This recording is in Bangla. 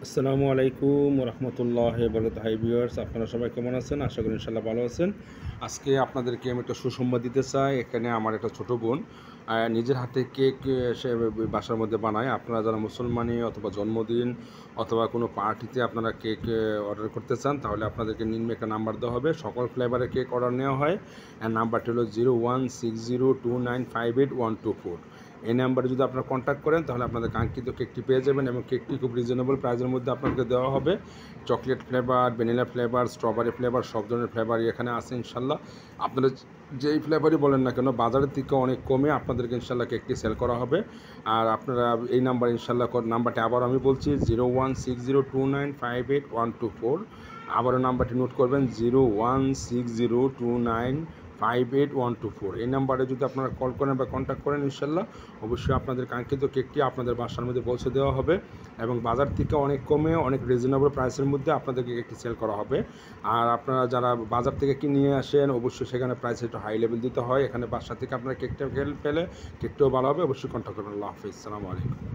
আসসালামু আলাইকুম রহমতুল্লাহ বরকাতুহু। হাই ভিউয়ার্স, আপনারা সবাই কেমন আছেন? আশা করি ইনশাল্লাহ ভালো আছেন। আজকে আপনাদেরকে আমি একটা সুসংবাদ দিতে চাই। এখানে আমার একটা ছোট বোন নিজের হাতে কেক সে বাসার মধ্যে বানায়। আপনারা যারা মুসলমানি অথবা জন্মদিন অথবা কোনো পার্টিতে আপনারা কেক অর্ডার করতে চান, তাহলে আপনাদেরকে নিম্নে একটা নাম্বার দেওয়া হবে। সকল ফ্লেভারের কেক অর্ডার নেওয়া হয়। নাম্বারটি হলো 016029582124। এই নাম্বারে যদি আপনারা কন্ট্যাক্ট করেন, তাহলে আপনাদের কাঙ্ক্ষিত কেকটি পেয়ে যাবেন এবং কেকটি খুব রিজনেবল প্রাইসের মধ্যে আপনাদেরকে দেওয়া হবে। Chocolate flavour, vanilla flavour, strawberry flavour, সব ধরনের ফ্লেভারই এখানে আছে ইনশাল্লাহ। আপনারা যেই ফ্লেভারই বলেন না কেন, বাজারের থেকে অনেক কমে আপনাদেরকে ইনশাল্লাহ কেকটি সেল করা হবে। আর আপনারা এই নাম্বার ইনশাল্লাহ, নাম্বারটি আবার আমি বলছি 016029582124। আবারও নাম্বারটি নোট করবেন 016029582124। এই নাম্বারে যদি আপনারা কল করেন বা কন্ট্যাক্ট করেন, ইনশাল্লাহ অবশ্যই আপনাদের কাঙ্ক্ষিত কেকটি আপনাদের বাসার মধ্যে পৌঁছে দেওয়া হবে এবং বাজার থেকে অনেক কমে, অনেক রিজনেবল প্রাইসের মধ্যে আপনাদেরকে কেকটি সেল করা হবে। আর আপনারা যারা বাজার থেকে কিনে আসেন, অবশ্যই সেখানে প্রাইস একটু হাই লেভেল দিতে হয়। এখানে বাসা থেকে আপনারা কেকটা পেলে কেকটাও ভালো হবে। অবশ্যই কন্ট্যাক্ট করবেন। আল্লাহ হাফিজ, আসসালামু আলাইকুম।